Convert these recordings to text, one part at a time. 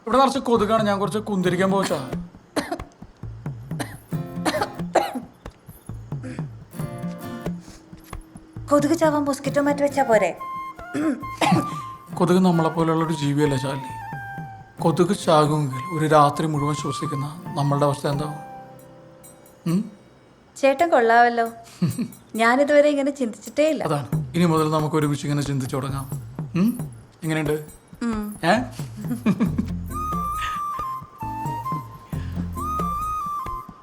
ഇവിടെ നിറച്ച് കൊതുകാണ്, ഞാൻ കുറച്ച് കുന്തിരിക്കാൻ പോച്ചാ. കൊതുക് ചാവാൻ മോസ്കിറ്റോ മാറ്റി വെച്ചാ പോരെ? കൊതുക് നമ്മളെ പോലെയുള്ള ഒരു ജീവിയല്ല ശാലിനി. കൊതുക് ചാകുമെങ്കിൽ ഒരു രാത്രി മുഴുവൻ ശ്വസിക്കുന്ന നമ്മളുടെ അവസ്ഥ എന്താവും? ചേട്ടൻ കൊള്ളാവല്ലോ. ഞാനിതുവരെ ഇങ്ങനെ ചിന്തിച്ചിട്ടേ ഇല്ല. അതാണ്, ഇനി മുതൽ നമുക്ക് ഒരുമിച്ച് ഇങ്ങനെ ചിന്തിച്ചു തുടങ്ങാം. എങ്ങനെയുണ്ട്?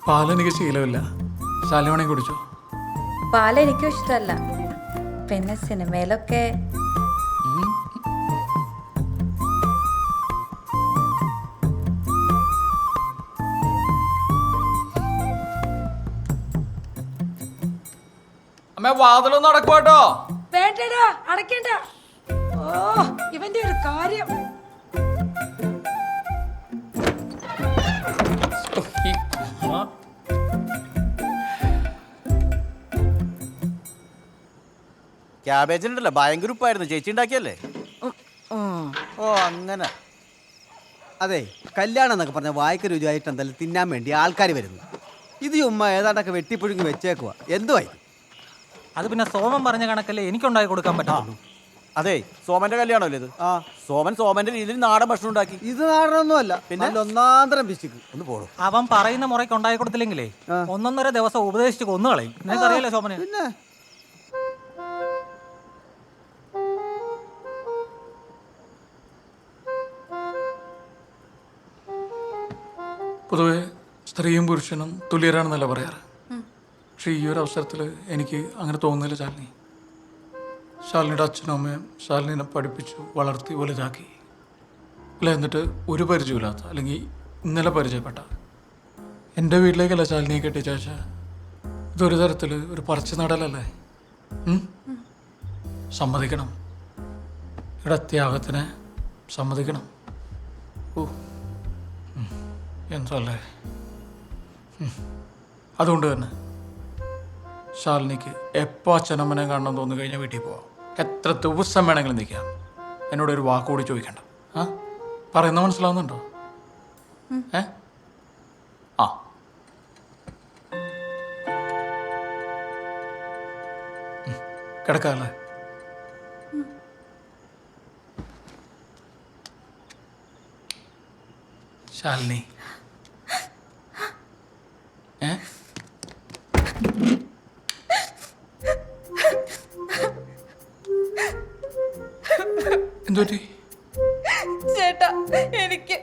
പാലെനിക്ക് ശീലമില്ല, ശാലിനി കുടിച്ചോ? പാൽ എനിക്കും ഇഷ്ടമല്ല. പിന്നെ സിനിമയിലൊക്കെ അമ്മ വാതിലൊന്നും അടക്കുവാട്ടോ. വേണ്ടടാ, അടയ്ക്കണ്ട. ഓ, ഇവന്റെ ഒരു കാര്യം. ക്യാബേജിനുണ്ടല്ലോ, ഭയങ്കര ഉപ്പായിരുന്നു. ചേച്ചി ഉണ്ടാക്കിയല്ലേ? ഓ അങ്ങനെ. അതെ, കല്യാണം എന്നൊക്കെ പറഞ്ഞാൽ വായിക്ക രുചിയായിട്ട് എന്തായാലും തിന്നാൻ വേണ്ടി ആൾക്കാർ വരുന്നു. ഇത് ചുമ്മാ ഏതാണ്ടൊക്കെ വെട്ടിപ്പുഴുങ്ങി വെച്ചേക്കുവാ. എന്തുവായി? അത് പിന്നെ സോമൻ പറഞ്ഞ കണക്കല്ലേ എനിക്കുണ്ടാക്കി കൊടുക്കാൻ പറ്റുള്ളൂ. അതെ, സോമന്റെ കല്യാണമല്ലേ ഇത്? സോമന്റെ രീതിയിൽ നാടൻ ഭക്ഷണം ഉണ്ടാക്കി. ഇത് നാടനൊന്നുമല്ല, പിന്നെ ഒന്നാന്തരം പിശുക്ക്. ഒന്ന് പോടും. അവൻ പറയുന്ന മുറയ്ക്ക് ഉണ്ടാക്കി കൊടുത്തില്ലെങ്കിലേ 1.5 ദിവസം ഉപദേശിച്ച് കൊന്നുകളയും. നിനക്കറിയാലോ സോമന്. പിന്നെ പൊതുവെ സ്ത്രീയും പുരുഷനും തുല്യരാണെന്നല്ല പറയാറ്. പക്ഷെ ഈ ഒരു അവസരത്തിൽ എനിക്ക് അങ്ങനെ തോന്നുന്നില്ല ശാലിനി. ശാലിനിയുടെ അച്ഛനും അമ്മയും ശാലിനിനെ പഠിപ്പിച്ചു, വളർത്തി, വലുതാക്കി. അല്ല, എന്നിട്ട് ഒരു പരിചയമില്ലാത്ത, അല്ലെങ്കിൽ ഇന്നലെ പരിചയപ്പെട്ട എൻ്റെ വീട്ടിലേക്കല്ല ശാലിനിയെ കെട്ടിച്ചാച്ച. ഇതൊരു തരത്തിൽ ഒരു പറിച്ചു നടലല്ലേ? സമ്മതിക്കണം, ഇവിടെ ത്യാഗത്തിനെ സമ്മതിക്കണം. ഓ എന്തല്ലേ. അതുകൊണ്ട് തന്നെ ശാലിനിക്ക് എപ്പോൾ അച്ഛനമ്മനെ കാണണം തോന്നി കഴിഞ്ഞാൽ വീട്ടിൽ പോവാം. എത്ര ദിവസം വേണമെങ്കിലും നിൽക്കാം. എന്നോട് ഒരു വാക്കുകൂടി ചോദിക്കണ്ട. പറയുന്ന മനസ്സിലാവുന്നുണ്ടോ? ആ കിടക്കാല്ലേ? ശാലിനി, എന്തുപറ്റി? ചേട്ടാ, എനിക്ക്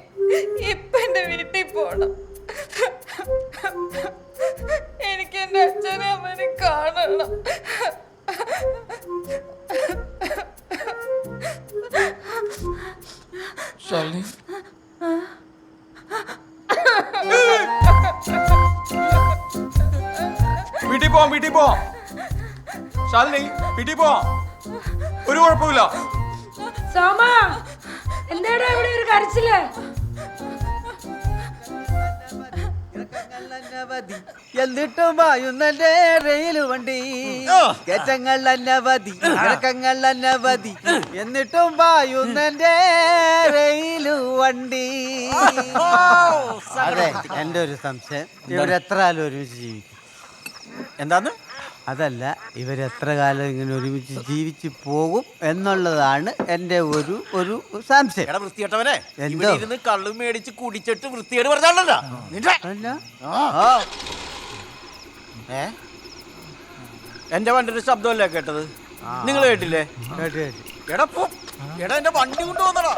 ഇപ്പൊ എന്റെ വീട്ടിൽ പോണം. എനിക്ക് എന്റെ അച്ഛനെ അമ്മനെ കാണണം. ശാലിനി, വീട്ടിൽ പോവാം, വീട്ടിൽ പോവാം. ശാലിനി, വീട്ടിൽ പോവാം. ഒരു കുഴപ്പമില്ല. സോമ, എന്താടാ ഇവിടെ ഒരു കരച്ചില്? എന്നിട്ടും വായുന്നല്ലേ റെയില് വണ്ടി, കയറ്റങ്ങൾ അനവധി, ഇറക്കങ്ങൾ അനവധി, എന്നിട്ടും വായുന്നന്റെ റെയില് വണ്ടി. അതെ, എന്റെ ഒരു സംശയം, ഇവരെത്ര കാലം ഒരുമിച്ച് ജീവിക്കും? എന്താന്ന്? അതല്ല, ഇവരെത്ര കാലം ഇങ്ങനെ ഒരുമിച്ച് ജീവിച്ചു പോകും എന്നുള്ളതാണ് എന്റെ ഒരു സംശയം. എടാ വൃത്തികെട്ടവനെ, എന്തോ? ഇരുന്ന് കള്ളു മേടിച്ച് കുടിച്ചിട്ട് വൃത്തികേട് പറഞ്ഞാണല്ലോ. എന്റെ വണ്ടിയുടെ ശബ്ദമല്ലേ കേട്ടത്? നിങ്ങൾ കേട്ടില്ലേ? എടാ പോ, എടാ എന്റെ വണ്ടി കൊണ്ടുവന്നടാ.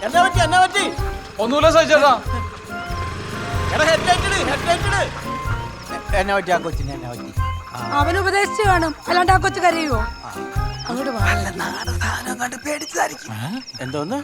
എന്നാ പറ്റി, എന്നാ പറ്റി? ഒന്നുമില്ല സഹിച്ചേട്ടാ. എടാ ഹെഡ്ലൈറ്റ് എന്നാ പറ്റി? ആ കൊച്ചിന് എന്നാ പറ്റി? അവൻ ഉപദേശിച്ചു കാണും, അല്ലാണ്ട് ആ കൊച്ചു കരയുവോ? അങ്ങോട്ട് പേടിച്ചായിരിക്കും. എന്തോന്ന്?